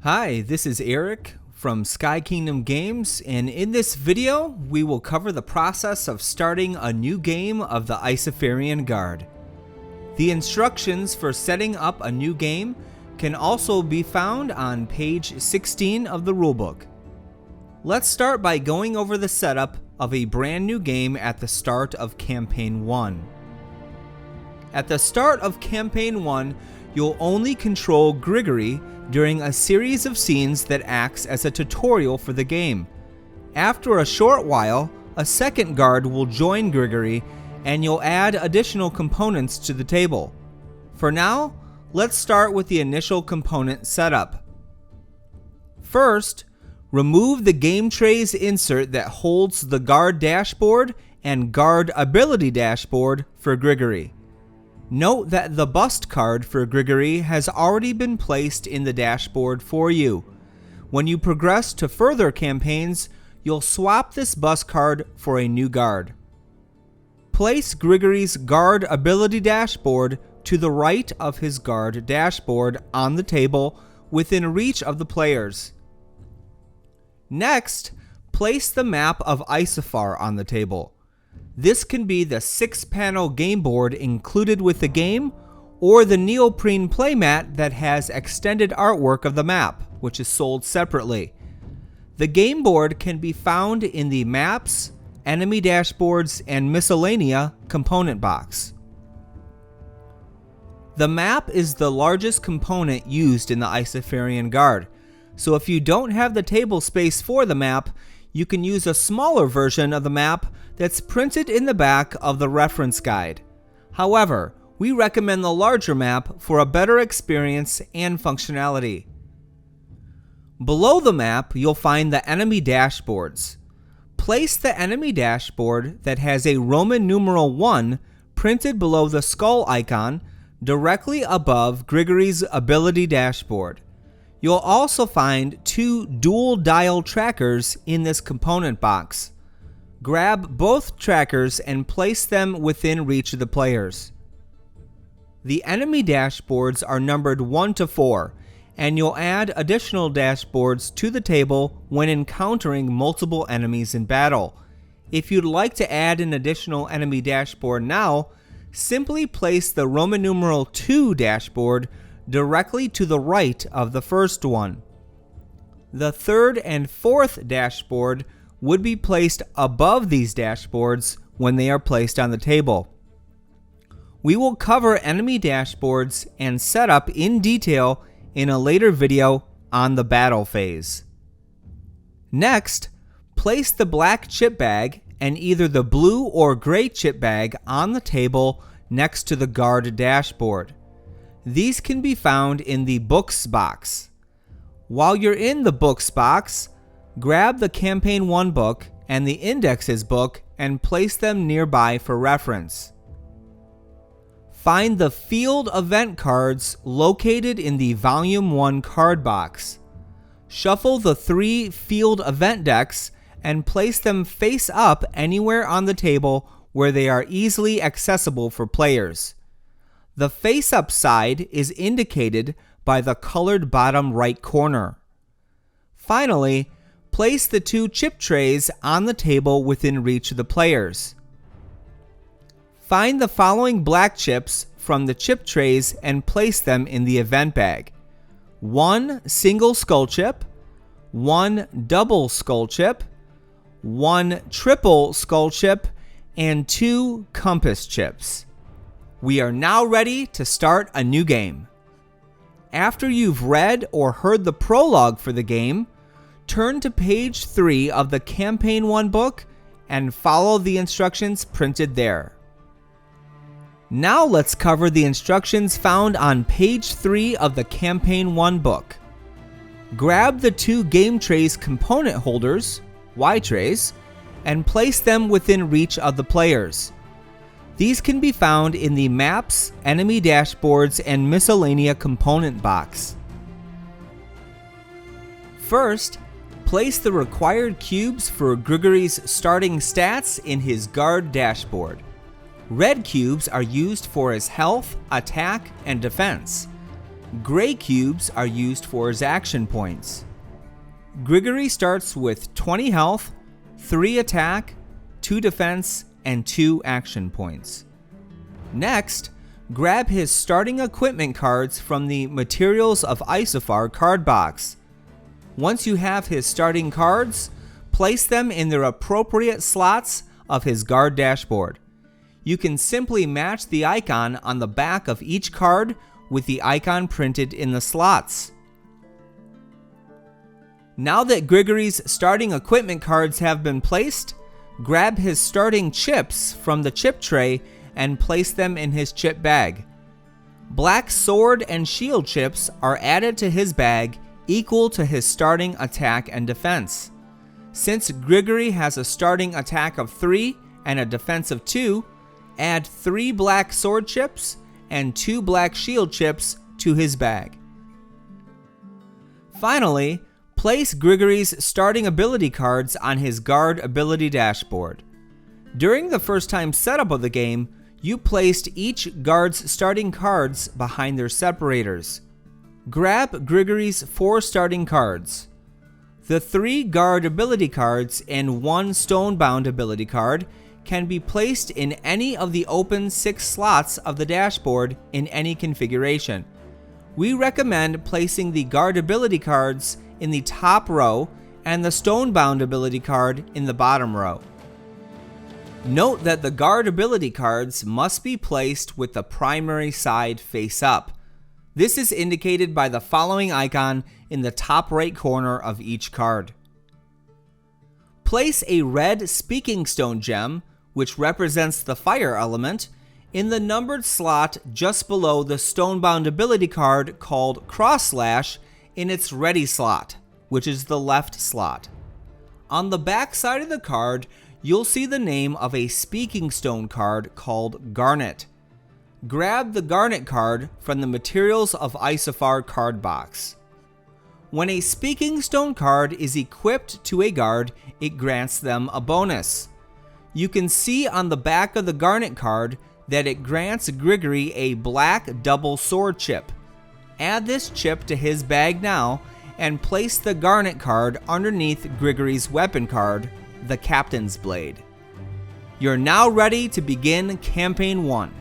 Hi, this is Eric from Sky Kingdom Games, and in this video we will cover the process of starting a new game of the Isofarian Guard. The instructions for setting up a new game can also be found on page 16 of the rulebook. Let's start by going over the setup of a brand new game at the start of Campaign 1. At the start of Campaign 1, you'll only control Grigory during a series of scenes that acts as a tutorial for the game. After a short while, a second guard will join Grigory and you'll add additional components to the table. For now, let's start with the initial component setup. First, remove the game trays insert that holds the guard dashboard and guard ability dashboard for Grigory. Note that the bust card for Grigory has already been placed in the dashboard for you. When you progress to further campaigns, you'll swap this bust card for a new guard. Place Grigory's guard ability dashboard to the right of his guard dashboard on the table within reach of the players. Next, place the map of Isofar on the table. This can be the 6-panel game board included with the game, or the neoprene playmat that has extended artwork of the map, which is sold separately. The game board can be found in the Maps, Enemy Dashboards, and Miscellanea component box. The map is the largest component used in the Isofarian Guard, so if you don't have the table space for the map, you can use a smaller version of the map that's printed in the back of the reference guide. However, we recommend the larger map for a better experience and functionality. Below the map, you'll find the enemy dashboards. Place the enemy dashboard that has a Roman numeral 1 printed below the skull icon directly above Grigory's ability dashboard. You'll also find 2 dual dial trackers in this component box. Grab both trackers and place them within reach of the players. The enemy dashboards are numbered 1 to 4, and you'll add additional dashboards to the table when encountering multiple enemies in battle. If you'd like to add an additional enemy dashboard now, simply place the Roman numeral 2 dashboard directly to the right of the first one. The third and fourth dashboard would be placed above these dashboards when they are placed on the table. We will cover enemy dashboards and setup in detail in a later video on the battle phase. Next, place the black chip bag and either the blue or gray chip bag on the table next to the guard dashboard. These can be found in the Books box. While you're in the Books box, grab the Campaign 1 book and the Indexes book and place them nearby for reference. Find the Field Event cards located in the Volume 1 card box. Shuffle the 3 Field Event decks and place them face up anywhere on the table where they are easily accessible for players. The face-up side is indicated by the colored bottom right corner. Finally, place the 2 chip trays on the table within reach of the players. Find the following black chips from the chip trays and place them in the event bag. 1 single skull chip, 1 double skull chip, 1 triple skull chip, and 2 compass chips. We are now ready to start a new game. After you've read or heard the prologue for the game, turn to page 3 of the Campaign 1 book and follow the instructions printed there. Now let's cover the instructions found on page 3 of the Campaign 1 book. Grab the 2 game trays component holders, Y trays, and place them within reach of the players. These can be found in the Maps, Enemy Dashboards, and Miscellanea component box. First, place the required cubes for Grigory's starting stats in his guard dashboard. Red cubes are used for his health, attack, and defense. Gray cubes are used for his action points. Grigory starts with 20 health, 3 attack, 2 defense, and 2 action points. Next, grab his starting equipment cards from the Materials of Isofar card box. Once you have his starting cards, place them in their appropriate slots of his guard dashboard. You can simply match the icon on the back of each card with the icon printed in the slots. Now that Grigory's starting equipment cards have been placed, grab his starting chips from the chip tray and place them in his chip bag. Black sword and shield chips are added to his bag, equal to his starting attack and defense. Since Grigory has a starting attack of 3 and a defense of 2, add 3 black sword chips and 2 black shield chips to his bag. Finally, place Grigory's starting ability cards on his guard ability dashboard. During the first time setup of the game, you placed each guard's starting cards behind their separators. Grab Grigory's 4 starting cards. The 3 guard ability cards and 1 stonebound ability card can be placed in any of the open 6 slots of the dashboard in any configuration. We recommend placing the guard ability cards in the top row and the stonebound ability card in the bottom row. Note that the guard ability cards must be placed with the primary side face up. This is indicated by the following icon in the top right corner of each card. Place a red speaking stone gem, which represents the fire element, in the numbered slot just below the stonebound ability card called Cross Slash in its ready slot, which is the left slot. On the back side of the card, you'll see the name of a speaking stone card called Garnet. Grab the Garnet card from the Materials of Isofar card box. When a speaking stone card is equipped to a guard, it grants them a bonus. You can see on the back of the Garnet card that it grants Grigory a black double sword chip. Add this chip to his bag now and place the Garnet card underneath Grigory's weapon card, the Captain's Blade. You're now ready to begin Campaign 1.